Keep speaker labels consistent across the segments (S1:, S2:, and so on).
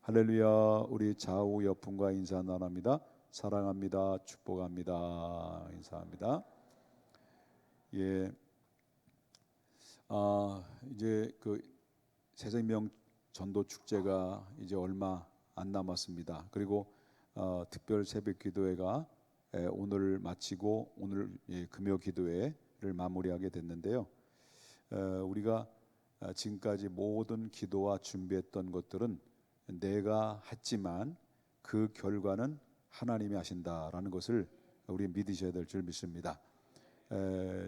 S1: 할렐루야. 우리 좌우 옆분과 인사 나눕니다. 사랑합니다. 축복합니다. 인사합니다. 예, 이제 그 새생명 전도 축제가 이제 얼마 안 남았습니다. 그리고 특별 새벽 기도회가 오늘 마치고 오늘 금요 기도회를 마무리하게 됐는데요. 우리가 지금까지 모든 기도와 준비했던 것들은 내가 했지만 그 결과는 하나님이 하신다라는 것을 우리 믿으셔야 될 줄 믿습니다.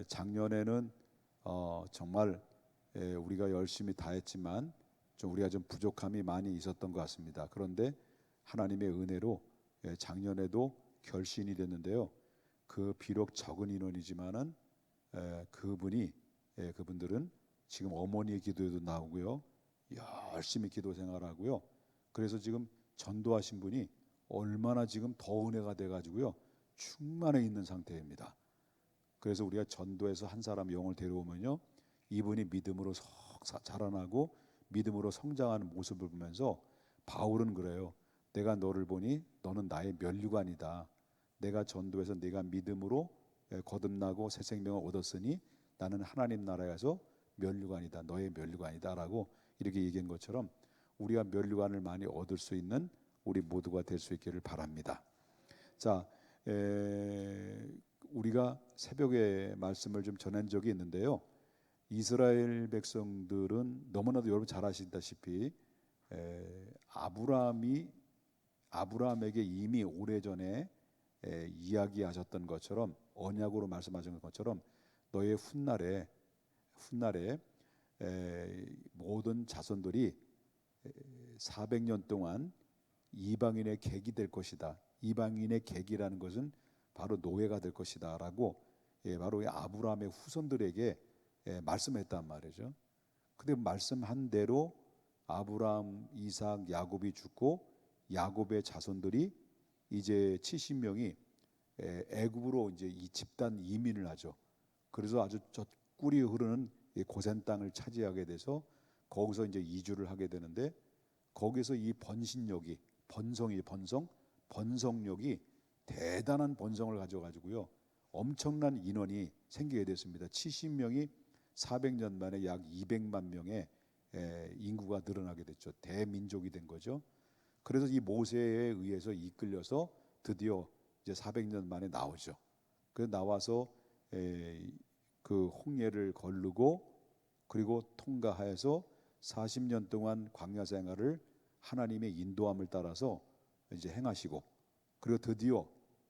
S1: 작년에는 정말 우리가 열심히 다 했지만 우리가 좀 부족함이 많이 있었던 것 같습니다. 그런데 하나님의 은혜로 작년에도 결신이 됐는데요. 그 비록 적은 인원이지만은 그분들은 지금 어머니의 기도에도 나오고요, 열심히 기도 생활하고요. 그래서 지금 전도하신 분이 얼마나 지금 더 은혜가 돼가지고요, 충만해 있는 상태입니다. 그래서 우리가 전도해서 한 사람 영을 데려오면요, 이분이 믿음으로 자라나고 믿음으로 성장하는 모습을 보면서 바울은 그래요. 내가 너를 보니 너는 나의 면류관이다. 내가 전도해서 네가 믿음으로 거듭나고 새 생명을 얻었으니 나는 하나님 나라에서 면류관이다. 너의 면류관이다 라고 이렇게 얘기한 것처럼 우리가 면류관을 많이 얻을 수 있는 우리 모두가 될 수 있기를 바랍니다. 자, 우리가 새벽에 말씀을 좀 전한 적이 있는데요. 이스라엘 백성들은 너무나도 여러분 잘 아시다시피 아브라함에게 이미 오래전에 이야기하셨던 것처럼, 언약으로 말씀하신 것처럼 너의 훗날에 모든 자손들이 400년 동안 이방인의 객이 될 것이다. 이방인의 객이라는 것은 바로 노예가 될 것이다 라고 바로 아브라함의 후손들에게 말씀했단 말이죠. 근데 말씀한 대로 아브라함, 이삭, 야곱이 죽고 야곱의 자손들이 이제 70명이 애굽으로 이제 이 집단 이민을 하죠. 그래서 아주 저 꿀이 흐르는 고센 땅을 차지하게 돼서 거기서 이제 이주를 하게 되는데, 거기서 이 번성력이 대단한 번성을 가져가지고요, 엄청난 인원이 생기게 됐습니다. 70명이 400년 만에 약 200만 명의 인구가 늘어나게 됐죠. 대민족이 된 거죠. 그래서 이 모세에 의해서 이끌려서 드디어 이제 400년 만에 나오죠. 그래서 나와서 그 홍해를 거르고 그리고 통과하여서 40년 동안 광야 생활을 하나님의 인도함을 따라서 이제 행하시고, 그리고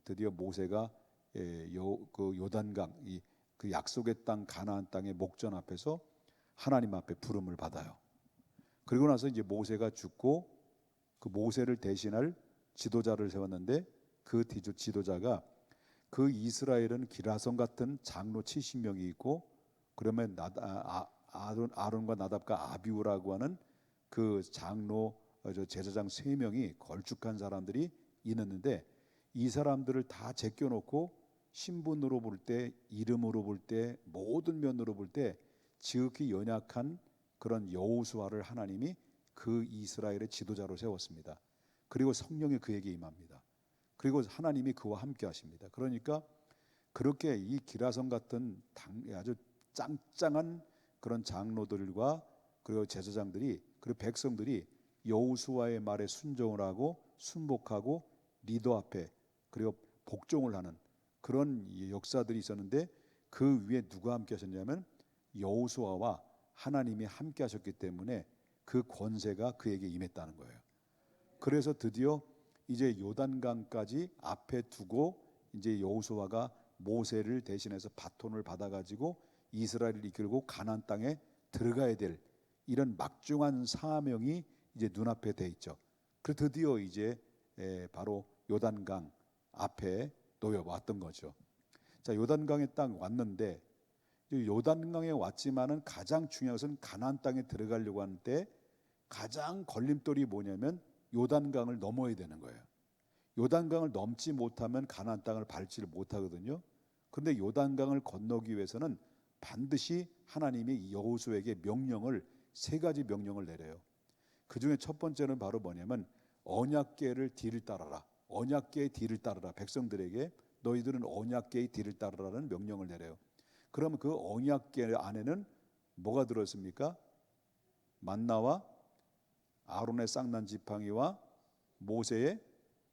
S1: 드디어 모세가 그 요단강, 그 약속의 땅 가나안 땅의 목전 앞에서 하나님 앞에 부름을 받아요. 그리고 나서 이제 모세가 죽고 그 모세를 대신할 지도자를 세웠는데, 그 지도자가, 그 이스라엘은 기라성 같은 장로 70명이 있고, 그러면 아론과 나답과 아비우라고 하는 그 장로 제사장 3명이 걸쭉한 사람들이 있는데, 이 사람들을 다 제껴놓고 신분으로 볼 때, 이름으로 볼 때, 모든 면으로 볼 때 지극히 연약한 그런 여호수아를 하나님이 그 이스라엘의 지도자로 세웠습니다. 그리고 성령이 그에게 임합니다. 그리고 하나님이 그와 함께 하십니다. 그러니까 그렇게 이 기라성 같은 아주 짱짱한 그런 장로들과 그리고 제사장들이, 그리고 백성들이 여호수아의 말에 순종을 하고 순복하고 리더 앞에 그리고 복종을 하는 그런 역사들이 있었는데, 그 위에 누가 함께 하셨냐면 여호수아와 하나님이 함께 하셨기 때문에 그 권세가 그에게 임했다는 거예요. 그래서 드디어 이제 요단강까지 앞에 두고 이제 여호수아가 모세를 대신해서 바톤을 받아가지고 이스라엘을 이끌고 가나안 땅에 들어가야 될 이런 막중한 사명이 이제 눈앞에 돼 있죠. 그 드디어 이제 바로 요단강 앞에 놓여왔던 거죠. 자, 요단강에 딱 왔는데, 요단강에 왔지만은 가장 중요한 것은 가나안 땅에 들어가려고 하는데 가장 걸림돌이 뭐냐면 요단강을 넘어야 되는 거예요. 요단강을 넘지 못하면 가나안 땅을 밟지를 못하거든요. 그런데 요단강을 건너기 위해서는 반드시 하나님이 여호수아에게 세 가지 명령을 내려요. 그 중에 첫 번째는 바로 뭐냐면 언약궤를 뒤를 따라라. 언약궤의 뒤를 따르라. 백성들에게 너희들은 언약궤의 뒤를 따르라는 명령을 내려요. 그러면 그 언약궤 안에는 뭐가 들어있습니까? 만나와 아론의 쌍난 지팡이와 모세의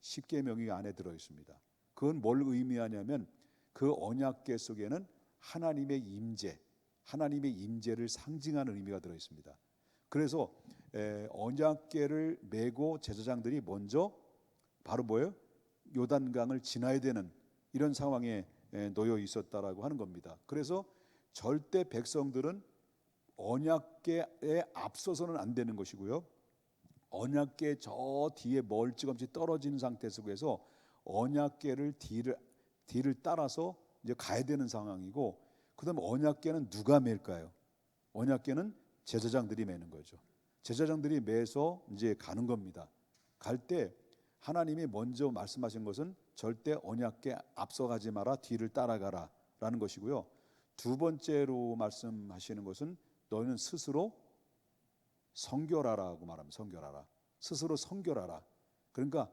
S1: 십계명이 안에 들어있습니다. 그건 뭘 의미하냐면 그 언약궤 속에는 하나님의 임재, 하나님의 임재를 상징하는 의미가 들어있습니다. 그래서 언약궤를 메고 제사장들이 먼저 바로 뭐예요? 요단강을 지나야 되는 이런 상황에 놓여 있었다라고 하는 겁니다. 그래서 절대 백성들은 언약궤에 앞서서는 안 되는 것이고요. 언약궤 저 뒤에 멀찌감치 떨어지는 상태 속에서 언약궤를 뒤를 따라서 이제 가야 되는 상황이고, 그다음 언약궤는 누가 맬까요? 언약궤는 제사장들이 매는 거죠. 제사장들이 매서 이제 가는 겁니다. 갈 때 하나님이 먼저 말씀하신 것은 절대 언약궤 앞서가지 마라, 뒤를 따라가라라는 것이고요. 두 번째로 말씀하시는 것은 너희는 스스로 성결하라고 말합니다. 성결하라. 스스로 성결하라. 그러니까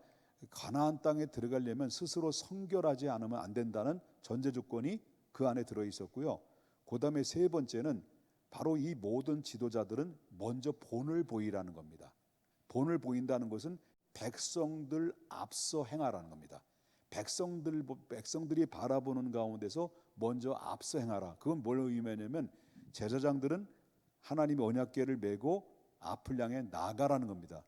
S1: 가나안 땅에 들어가려면 스스로 성결하지 않으면 안 된다는 전제 조건이 그 안에 들어 있었고요. 그다음에 세 번째는 바로 이 모든 지도자들은 먼저 본을 보이라는 겁니다. 본을 보인다는 것은 백성들 앞서 행하라는 겁니다. 백성들이 바라보는 가운데서 먼저 앞서 행하라. 그건 뭘 의미하냐면 제사장들은 하나님의 언약궤를 메고 앞을 향해 나가라는 겁니다.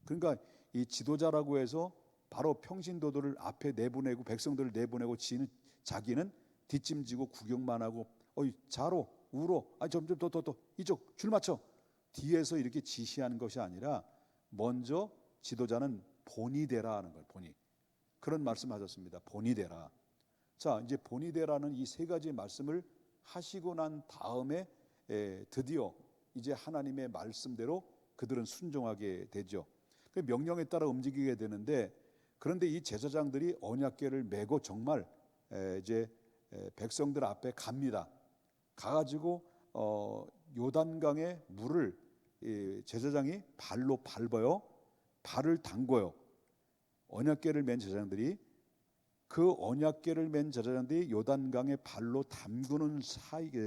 S1: 그러니까 이 지도자라고 해서 바로 평신도들을 앞에 내보내고 백성들을 내보내고 자기는 뒷짐지고 구경만 하고 자로 우로 점점 더 이쪽 줄 맞춰 뒤에서 이렇게 지시하는 것이 아니라 먼저 지도자는 본이 되라 하는 거예요. 본이. 그런 말씀하셨습니다. 본이 되라. 자, 이제 본이 되라는 이 세 가지 말씀을 하시고 난 다음에 드디어 이제 하나님의 말씀대로 그들은 순종하게 되죠. 그 명령에 따라 움직이게 되는데, 그런데 이 제사장들이 언약궤를 메고 정말 이제 백성들 앞에 갑니다. 가가지고 요단강의 물을 제사장이 발로 밟아요. 발을 담궈요. 언약궤를 맨 제사장들이, 그 언약궤를 맨 제사장들이 요단강에 발로 담그는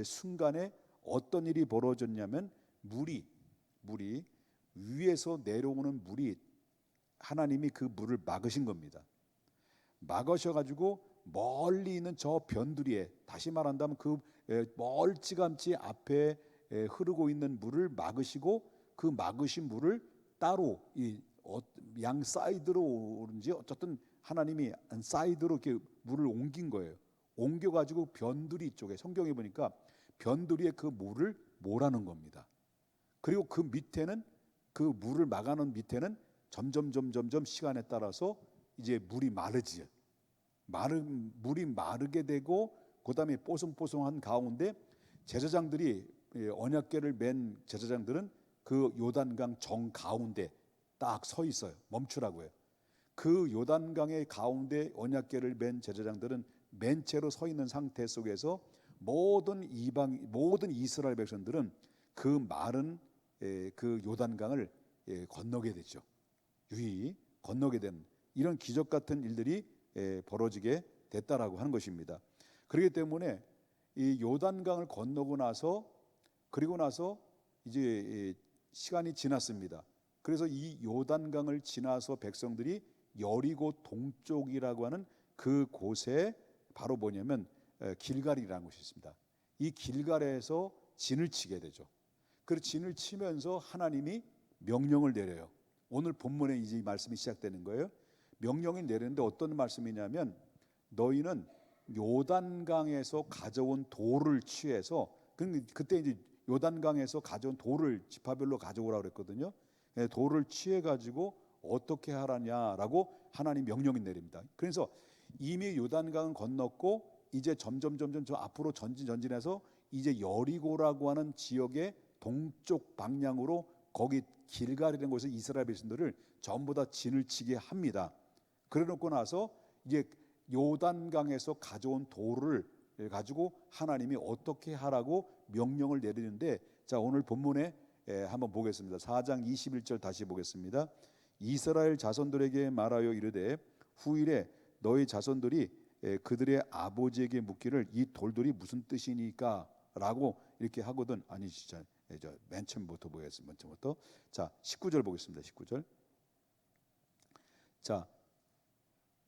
S1: 순간에 어떤 일이 벌어졌냐면 물이 위에서 내려오는 물이 하나님이 그 물을 막으신 겁니다. 막으셔가지고 멀리 있는 저 변두리에, 다시 말한다면 그 멀찌감치 앞에 흐르고 있는 물을 막으시고, 그 막으신 물을 따로 양 사이드로 오는지 어쨌든 하나님이 사이드로 이렇게 물을 옮긴 거예요. 옮겨가지고 변두리 쪽에, 성경에 보니까 변두리에 그 물을 몰아넣은 겁니다. 그리고 그 밑에는, 그 물을 막아놓은 밑에는 점점 시간에 따라서 이제 물이 마르지요. 물이 마르게 되고, 그다음에 뽀송뽀송한 가운데 제사장들이, 언약궤를 맨 제사장들은 그 요단강 정 가운데 딱 서 있어요. 멈추라고 해요. 그 요단강의 가운데 언약궤를 맨 제사장들은 맨 채로 서 있는 상태 속에서 모든 이스라엘 백성들은 그 마른 그 요단강을 건너게 되죠. 유이 건너게 된 이런 기적 같은 일들이 벌어지게 됐다라고 하는 것입니다. 그렇기 때문에 이 요단강을 건너고 나서, 그리고 나서 이제 시간이 지났습니다. 그래서 이 요단강을 지나서 백성들이 여리고 동쪽이라고 하는 그 곳에 바로 뭐냐면 길갈이라는 곳이 있습니다. 이 길갈에서 진을 치게 되죠. 그 진을 치면서 하나님이 명령을 내려요. 오늘 본문에 이제 이 말씀이 시작되는 거예요. 명령이 내리는데 어떤 말씀이냐면, 너희는 요단강에서 가져온 돌을 취해서, 그때 이제 요단강에서 가져온 돌을 지파별로 가져오라고 그랬거든요. 돌을 취해 가지고 어떻게 하라냐라고 하나님 명령이 내립니다. 그래서 이미 요단강은 건넜고 이제 점점 저 앞으로 전진해서 이제 여리고라고 하는 지역의 동쪽 방향으로, 거기 길갈이라는 곳에 이스라엘 백성들을 전부 다 진을 치게 합니다. 그래놓고 나서 이제 요단강에서 가져온 돌을 가지고 하나님이 어떻게 하라고 명령을 내리는데, 자, 오늘 본문에 한번 보겠습니다. 4장 21절 다시 보겠습니다. 이스라엘 자손들에게 말하여 이르되 후일에 너희 자손들이 그들의 아버지에게 묻기를 이 돌들이 무슨 뜻이니까 라고 이렇게 하거든. 아니 진짜 맨 처음부터 보겠습니다. 맨 처음부터. 자 19절 보겠습니다. 19절. 자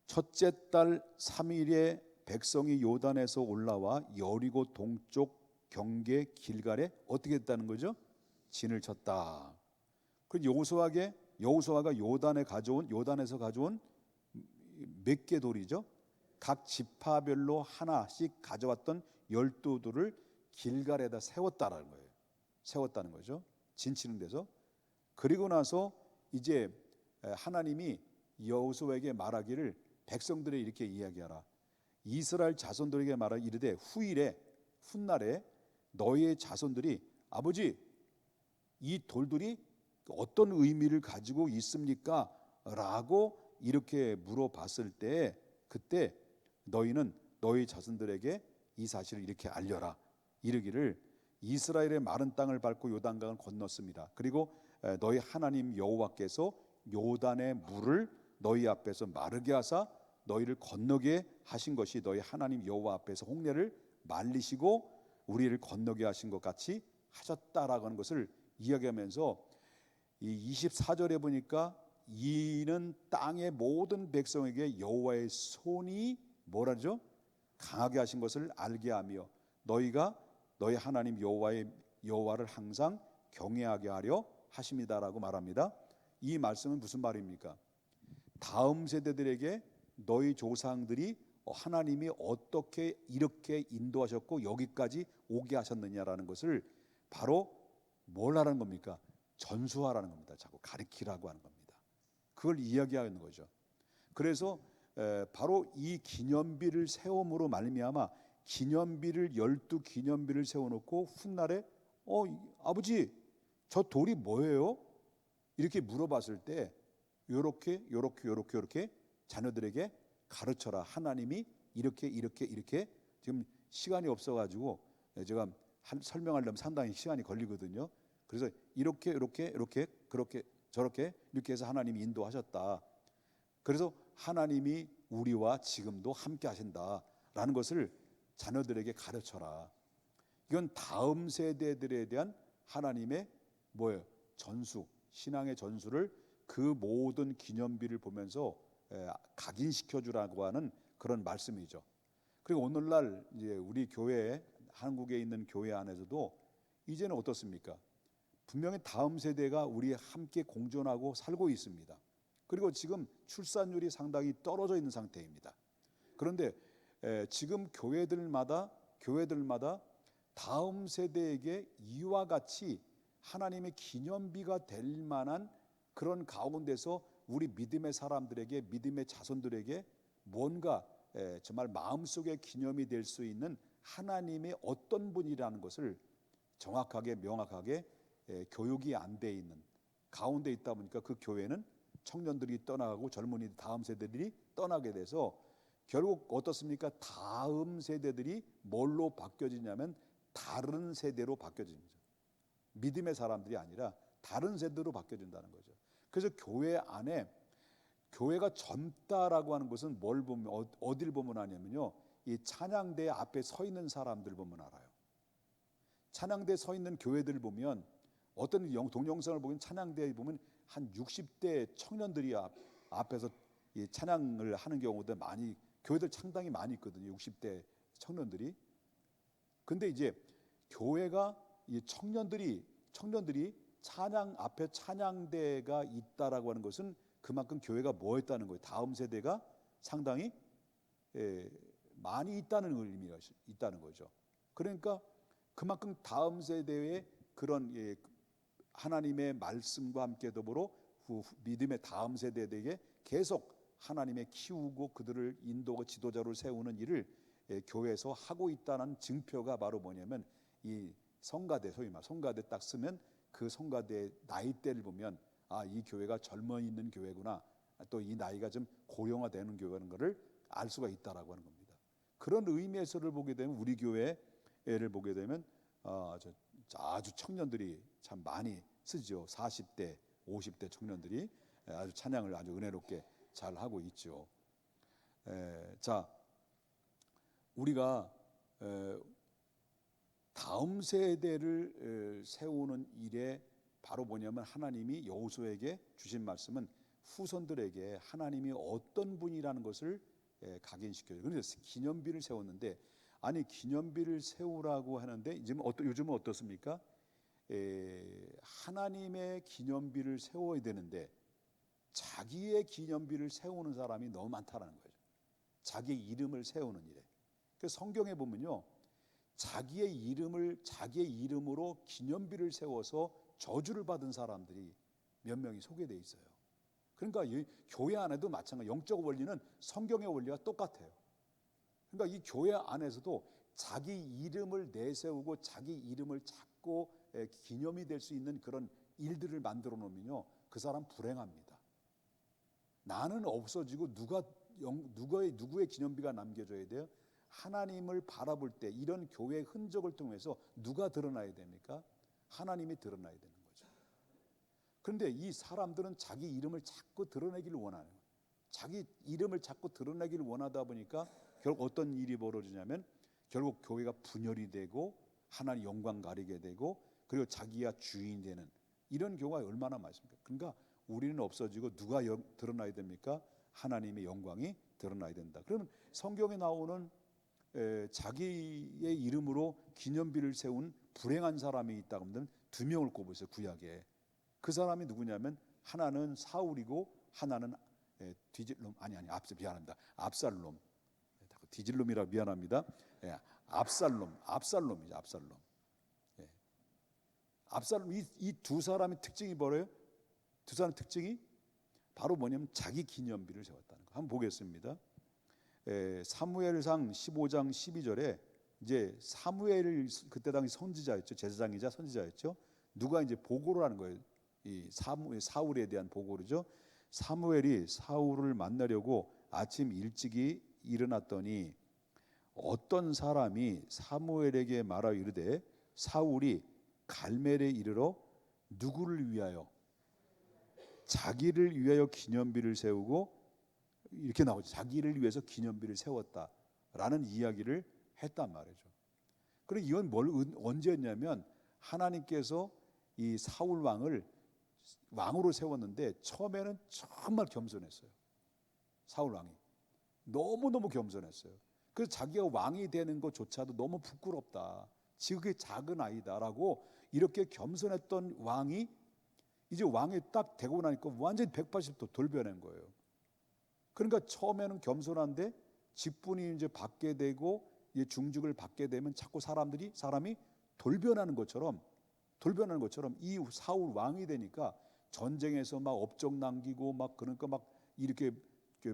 S1: 첫째 달 3일에 백성이 요단에서 올라와 여리고 동쪽 경계 길갈에 어떻게 했다는 거죠? 진을 쳤다. 그 여호수아가 요단에서 가져온 몇 개 돌이죠? 각 지파별로 하나씩 가져왔던 12돌을 길갈에다 세웠다라는 거예요. 세웠다는 거죠. 진치는 데서. 그리고 나서 이제 하나님이 여호수아에게 말하기를 백성들에 이렇게 이야기하라. 이스라엘 자손들에게 말하 이르되 훗날에 너희의 자손들이 아버지 이 돌들이 어떤 의미를 가지고 있습니까? 라고 이렇게 물어봤을 때 그때 너희는 너희 자손들에게 이 사실을 이렇게 알려라. 이르기를 이스라엘의 마른 땅을 밟고 요단강을 건넜습니다. 그리고 너희 하나님 여호와께서 요단의 물을 너희 앞에서 마르게 하사 너희를 건너게 하신 것이 너희 하나님 여호와 앞에서 홍해를 말리시고 우리를 건너게 하신 것 같이 하셨다라고 하는 것을 이야기하면서 이 24절에 보니까 이는 땅의 모든 백성에게 여호와의 손이 뭐라죠? 강하게 하신 것을 알게 하며 너희가 너희 하나님 여호와를 항상 경외하게 하려 하십니다라고 말합니다. 이 말씀은 무슨 말입니까? 다음 세대들에게 너희 조상들이 하나님이 어떻게 이렇게 인도하셨고 여기까지 오게 하셨느냐라는 것을 바로 뭘 하라는 겁니까? 전수하라는 겁니다. 자꾸 가르치라고 하는 겁니다. 그걸 이야기하는 거죠. 그래서 바로 이 기념비를 세움으로 말미암아 기념비를 12기념비를 세워놓고 훗날에 아버지 저 돌이 뭐예요? 이렇게 물어봤을 때 요렇게 자녀들에게 가르쳐라. 하나님이 이렇게 지금 시간이 없어가지고 제가 설명하려면 상당히 시간이 걸리거든요. 그래서 이렇게 그렇게 저렇게 이렇게 해서 하나님이 인도하셨다. 그래서 하나님이 우리와 지금도 함께 하신다라는 것을 자녀들에게 가르쳐라. 이건 다음 세대들에 대한 하나님의 뭐예요? 전수, 신앙의 전수를 그 모든 기념비를 보면서 각인시켜 주라고 하는 그런 말씀이죠. 그리고 오늘날 이제 우리 교회, 한국에 있는 교회 안에서도 이제는 어떻습니까? 분명히 다음 세대가 우리 함께 공존하고 살고 있습니다. 그리고 지금 출산율이 상당히 떨어져 있는 상태입니다. 그런데 지금 교회들마다 다음 세대에게 이와 같이 하나님의 기념비가 될 만한 그런 가운데서 우리 믿음의 사람들에게, 믿음의 자손들에게 뭔가 정말 마음속에 기념이 될 수 있는 하나님의 어떤 분이라는 것을 정확하게 명확하게 교육이 안 돼 있는 가운데 있다 보니까 그 교회는 청년들이 떠나가고 젊은이 다음 세대들이 떠나게 돼서 결국 어떻습니까? 다음 세대들이 뭘로 바뀌어지냐면 다른 세대로 바뀌어집니다. 믿음의 사람들이 아니라 다른 세대로 바뀌어진다는 거죠. 그래서 교회 안에 교회가 젊다라고 하는 것은 뭘 보면 어딜 보면 아냐면요, 이 찬양대 앞에 서 있는 사람들 보면 알아요. 찬양대 서 있는 교회들 보면 어떤 동영상을 보면 찬양대에 보면 한 60대 청년들이 앞에서 이 찬양을 하는 경우도 많이 교회들 상당히 많이 있거든요. 60대 청년들이. 근데 이제 교회가 이 청년들이 찬양 앞에 찬양대가 있다라고 하는 것은 그만큼 교회가 뭐 했다는 거예요. 다음 세대가 상당히 많이 있다는 의미가 있다는 거죠. 그러니까 그만큼 다음 세대의 그런 하나님의 말씀과 함께 더불어 믿음의 다음 세대에게 계속 하나님의 키우고 그들을 인도하고 지도자로 세우는 일을 교회에서 하고 있다는 증표가 바로 뭐냐면 이 성가대, 소위 말 성가대 딱 쓰면 그 성가대의 나이대를 보면 이 교회가 젊어 있는 교회구나, 또 이 나이가 좀 고령화되는 교회라는 것을 알 수가 있다라고 하는 겁니다. 그런 의미에서를 보게 되면 우리 교회를 보게 되면 아주 청년들이 참 많이 쓰죠. 40대, 50대 청년들이 아주 찬양을 아주 은혜롭게 잘 하고 있죠. 자, 우리가 다음 세대를 세우는 일에 바로 뭐냐면 하나님이 여호수아에게 주신 말씀은 후손들에게 하나님이 어떤 분이라는 것을 각인시켜요. 그래서 기념비를 세웠는데, 아니 기념비를 세우라고 하는데 요즘은 어떻습니까? 하나님의 기념비를 세워야 되는데 자기의 기념비를 세우는 사람이 너무 많다는 거죠. 자기 이름을 세우는 일에. 그 성경에 보면요, 자기의 이름으로 기념비를 세워서 저주를 받은 사람들이 몇 명이 소개되어 있어요. 그러니까 이 교회 안에도 마찬가지, 영적 원리는 성경의 원리와 똑같아요. 그러니까 이 교회 안에서도 자기 이름을 내세우고 자기 이름을 찾고 기념이 될 수 있는 그런 일들을 만들어 놓으면요, 그 사람 불행합니다. 나는 없어지고 누구의 기념비가 남겨져야 돼요? 하나님을 바라볼 때 이런 교회의 흔적을 통해서 누가 드러나야 됩니까? 하나님이 드러나야 되는 거죠. 그런데 이 사람들은 자기 이름을 자꾸 드러내기를 원하는 거예요. 자기 이름을 자꾸 드러내기를 원하다 보니까 결국 어떤 일이 벌어지냐면 결국 교회가 분열이 되고 하나님 영광 가리게 되고 그리고 자기가 주인이 되는 이런 경우가 얼마나 많습니까? 그러니까 우리는 없어지고 누가 드러나야 됩니까? 하나님의 영광이 드러나야 된다. 그러면 성경에 나오는 자기의 이름으로 기념비를 세운 불행한 사람이 있다고 하면 두 명을 꼽으세요. 구약에. 그 사람이 누구냐면 하나는 사울이고 하나는 압살롬. 디질롬이라 미안합니다. 압살롬이죠. 압살롬. 이 두 사람의 특징이 뭐예요? 두 사람 특징이 바로 뭐냐면 자기 기념비를 세웠다는 거. 한번 보겠습니다. 사무엘상 15장 12절에 이제 사무엘을 그때 당시 선지자였죠. 제사장이자 선지자였죠. 누가 이제 보고를 하는 거예요. 이 사울에 대한 보고르죠. 사무엘이 사울을 만나려고 아침 일찍이 일어났더니 어떤 사람이 사무엘에게 말하여 이르되 사울이 갈멜에 이르러 누구를 위하여? 자기를 위하여 기념비를 세우고 이렇게 나오죠. 자기를 위해서 기념비를 세웠다라는 이야기를 했단 말이죠. 그리고 이건 언제였냐면 하나님께서 이 사울 왕을 왕으로 세웠는데 처음에는 정말 겸손했어요. 사울 왕이 너무너무 겸손했어요. 그래서 자기가 왕이 되는 것조차도 너무 부끄럽다. 지극히 작은 아이다라고 이렇게 겸손했던 왕이 이제 왕이 딱 되고 나니까 완전히 180도 돌변한 거예요. 그러니까 처음에는 겸손한데 직분이 이제 받게 되고 중직을 받게 되면 자꾸 사람이 돌변하는 것처럼 이 사울 왕이 되니까 전쟁에서 막 업적 남기고 막 그러니까 막 이렇게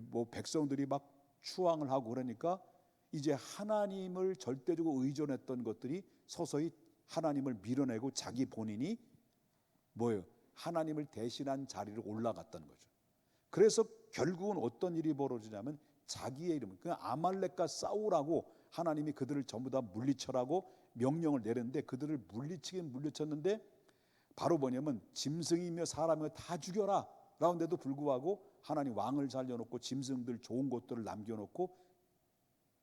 S1: 뭐 백성들이 막 추앙을 하고 그러니까 이제 하나님을 절대적으로 의존했던 것들이 서서히 하나님을 밀어내고 자기 본인이 뭐예요? 하나님을 대신한 자리를 올라갔다는 거죠. 그래서 결국은 어떤 일이 벌어지냐면 자기의 이름을 그냥 아말렉과 싸우라고 하나님이 그들을 전부 다 물리쳐라고 명령을 내렸는데 그들을 물리쳤는데 바로 뭐냐면 짐승이며 사람이며 다 죽여라 라는데도 불구하고 하나님 왕을 살려놓고 짐승들 좋은 것들을 남겨놓고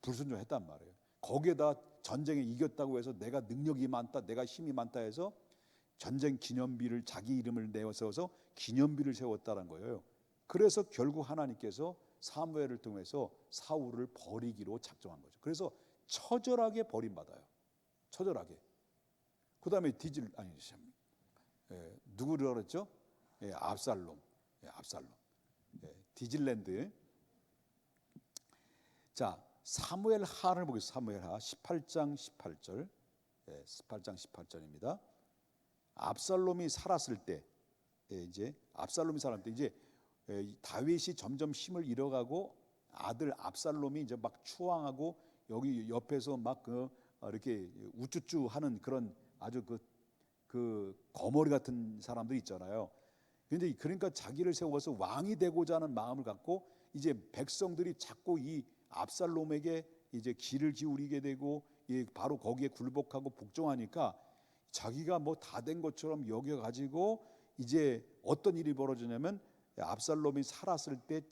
S1: 불순종했단 말이에요. 거기에다 전쟁에 이겼다고 해서 내가 능력이 많다, 내가 힘이 많다 해서 전쟁 기념비를 자기 이름을 내세워서 기념비를 세웠다는 거예요. 그래서 결국 하나님께서 사무엘을 통해서 사울을 버리기로 작정한 거죠. 그래서 처절하게 버림받아요. 처절하게. 그 다음에 누구를 그랬죠? 압살롬. 디질랜드. 자, 사무엘 하를 보겠습니다. 사무엘 하 18장 18절. 18장 18절입니다. 압살롬이 살았을 때 이제 다윗이 점점 힘을 잃어가고 아들 압살롬이 이제 막 추앙하고 여기 옆에서 막 이렇게 우쭈쭈 하는 그런 아주 그 거머리 같은 사람들 있잖아요. 근데 그러니까 자기를 세워서 왕이 되고자 하는 마음을 갖고 이제 백성들이 자꾸 이 압살롬에게 이제 귀를 기울이게 되고 바로 거기에 굴복하고 복종하니까 자기가 뭐 다 된 것처럼 여겨가지고 이제 어떤 일이 벌어지냐면 압살롬이 살았을 때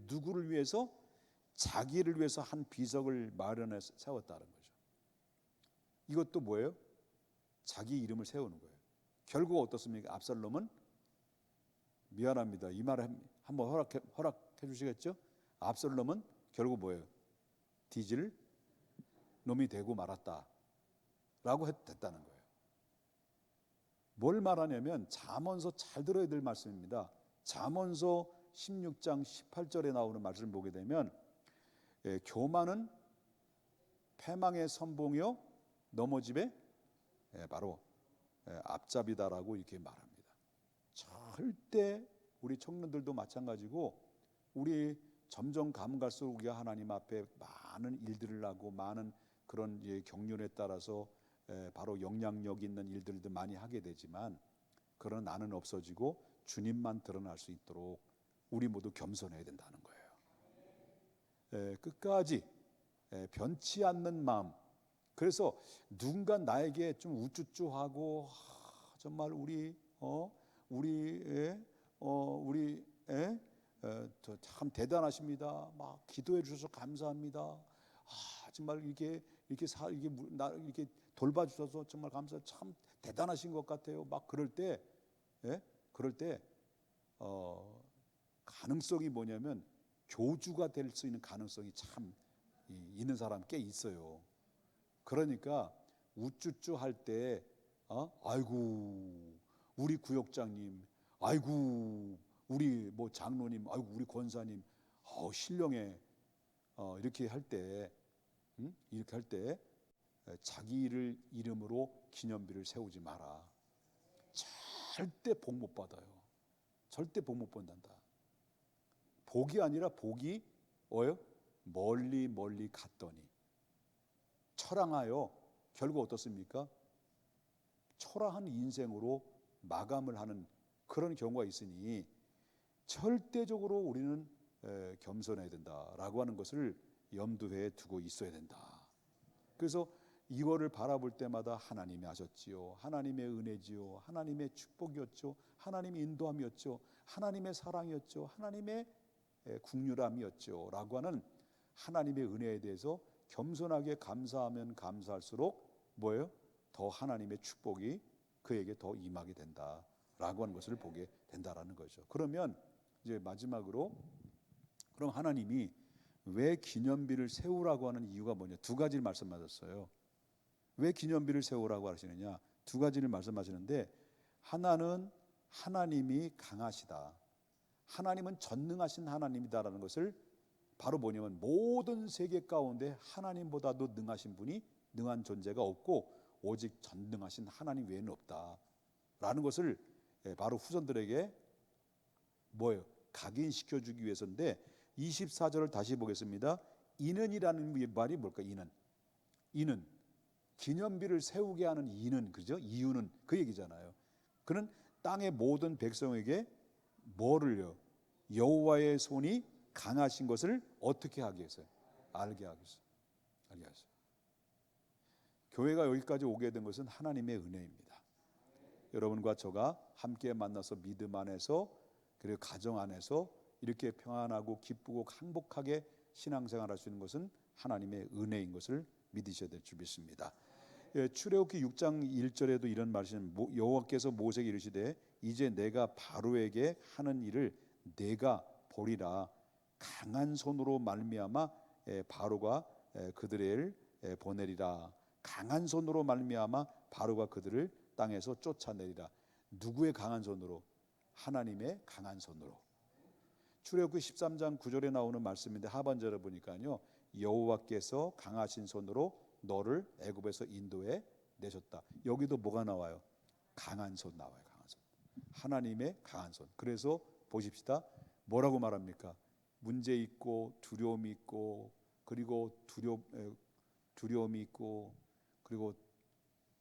S1: 누구를 위해서? 자기를 위해서 한 비석을 마련해서 세웠다는 거죠. 이것도 뭐예요? 자기 이름을 세우는 거예요. 결국 어떻습니까? 압살롬은 미안합니다. 이 말을 한번 허락해 주시겠죠? 압살롬은 결국 뭐예요? 뒤질 놈이 되고 말았다라고 됐다는 거예요. 뭘 말하냐면 잠언서 잘 들어야 될 말씀입니다. 잠언서 16장 18절에 나오는 말씀을 보게 되면 교만은 패망의 선봉이요 넘어짐의 바로 앞잡이다라고 이렇게 말합니다. 절대 우리 청년들도 마찬가지고 우리 점점 가면 갈수록 우리가 하나님 앞에 많은 일들을 하고 많은 그런 경륜에 따라서 바로 영향력 있는 일들도 많이 하게 되지만 그러나 나는 없어지고 주님만 드러날 수 있도록 우리 모두 겸손해야 된다는 거예요. 끝까지 변치 않는 마음. 그래서 누군가 나에게 좀 우쭈쭈하고 정말 참 대단하십니다. 막 기도해 주셔서 감사합니다. 정말 이렇게 돌봐주셔서 정말 감사. 참 대단하신 것 같아요. 막 그럴 때 가능성이 뭐냐면 교주가 될 수 있는 가능성이 참 있는 사람 꽤 있어요. 그러니까 우쭈쭈 할 때 아이고 우리 구역장님, 아이고 우리 뭐 장로님, 아이고 우리 권사님, 신령해. 이렇게 할 때 자기를 이름으로 기념비를 세우지 마라. 절대 복 못 받아요. 절대 복 못 받는다. 복이 아니라 복이 멀리 멀리 갔더니 처량하여 결국 어떻습니까? 초라한 인생으로 마감을 하는 그런 경우가 있으니 절대적으로 우리는 겸손해야 된다라고 하는 것을 염두에 두고 있어야 된다. 그래서 이거를 바라볼 때마다 하나님이 하셨지요, 하나님의 은혜지요, 하나님의 축복이었죠, 하나님의 인도함이었죠, 하나님의 사랑이었죠, 하나님의 국률함이었죠 라고 하는 하나님의 은혜에 대해서 겸손하게 감사하면 감사할수록 뭐예요? 더 하나님의 축복이 그에게 더 임하게 된다라고 하는 것을 보게 된다라는 거죠. 그러면 이제 마지막으로 그럼 하나님이 왜 기념비를 세우라고 하는 이유가 뭐냐? 두 가지를 말씀하셨어요. 왜 기념비를 세우라고 하시느냐? 두 가지를 말씀하시는데 하나는 하나님이 강하시다. 하나님은 전능하신 하나님이다라는 것을 바로 뭐냐면 모든 세계 가운데 하나님보다도 능하신 분이 능한 존재가 없고 오직 전능하신 하나님 외에는 없다라는 것을 바로 후손들에게 뭐예요? 각인시켜주기 위해서인데 24절을 다시 보겠습니다. 이는이라는 말이 뭘까? 이는 기념비를 세우게 하는 이는, 그죠? 이유는 그 얘기잖아요. 그는 땅의 모든 백성에게 뭐를요? 여호와의 손이 강하신 것을 어떻게 하게 했어요? 알게 하게 했어요. 교회가 여기까지 오게 된 것은 하나님의 은혜입니다. 여러분과 저가 함께 만나서 믿음 안에서 그리고 가정 안에서 이렇게 평안하고 기쁘고 행복하게 신앙생활할 수 있는 것은 하나님의 은혜인 것을 믿으셔야 될 줄 믿습니다. 출애굽기 6장 1절에도 이런 말씀, 여호와께서 모세에게 이르시되 이제 내가 바로에게 하는 일을 내가 보리라. 강한 손으로 말미암아 바로가 그들을 보내리라. 강한 손으로 말미암아 바로가 그들을 땅에서 쫓아내리라. 누구의 강한 손으로? 하나님의 강한 손으로. 출애굽기 13장 9절에 나오는 말씀인데 하반절에 보니까요, 여호와께서 강하신 손으로 너를 애굽에서 인도해 내셨다. 여기도 뭐가 나와요? 강한 손 나와요. 강한 손. 하나님의 강한 손. 그래서 보십시다. 뭐라고 말합니까? 문제 있고 두려움이 있고 그리고 두려움이 있고 그리고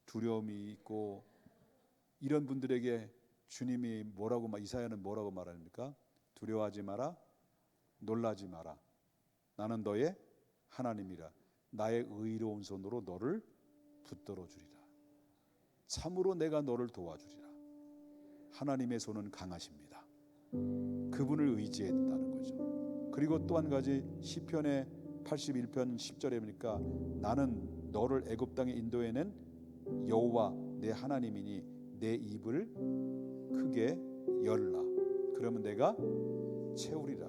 S1: 두려움이 있고 이런 분들에게 주님이 이사야는 뭐라고 말합니까? 두려워하지 마라, 놀라지 마라. 나는 너의 하나님이라. 나의 의로운 손으로 너를 붙들어 주리라. 참으로 내가 너를 도와주리라. 하나님의 손은 강하십니다. 그분을 의지해야 된다는 거죠. 그리고 또 한 가지, 시편의 81편 10절에 보니까 나는 너를 애굽 땅에 인도해낸 여호와 내 하나님이니 내 입을 크게 열라. 그러면 내가 채우리라.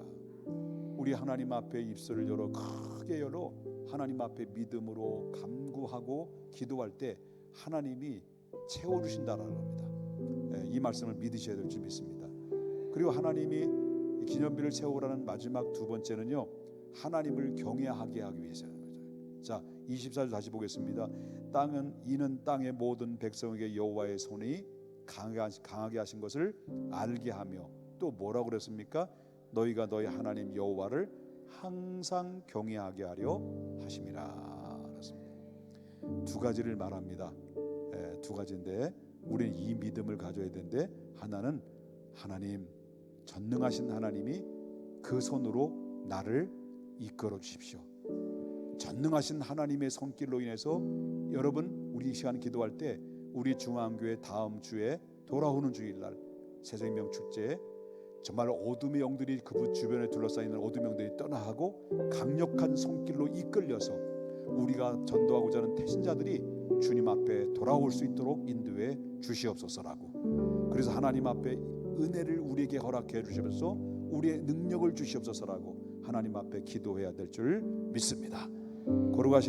S1: 우리 하나님 앞에 입술을 열어 크게 열어 하나님 앞에 믿음으로 간구하고 기도할 때 하나님이 채워주신다라는 겁니다. 이 말씀을 믿으셔야 될 줄 믿습니다. 그리고 하나님이 기념비를 세우라는 마지막 두 번째는요, 하나님을 경외하게 하기 위해서는 거죠. 자, 24절 다시 보겠습니다. 이는 땅의 모든 백성에게 여호와의 손이 강하게 하신 것을 알게 하며, 또 뭐라고 그랬습니까? 너희가 너희 하나님 여호와를 항상 경외하게 하려 하심이라. 그렇습니다. 두 가지를 말합니다. 두 가지인데 우리는 이 믿음을 가져야 되는데, 하나는 하나님, 전능하신 하나님이 그 손으로 나를 이끌어 주십시오. 전능하신 하나님의 손길로 인해서 여러분, 우리 이 시간 기도할 때 우리 중앙교회 다음 주에 돌아오는 주일날 새생명 축제에 정말 어둠의 영들이 그 주변에 둘러싸이는 어둠의 영들이 떠나가고 강력한 손길로 이끌려서 우리가 전도하고자 하는 태신자들이 주님 앞에 돌아올 수 있도록 인도해 주시옵소서라고, 그래서 하나님 앞에 은혜를 우리에게 허락해 주시면서 우리의 능력을 주시옵소서라고 하나님 앞에 기도해야 될 줄 믿습니다. 걸어가시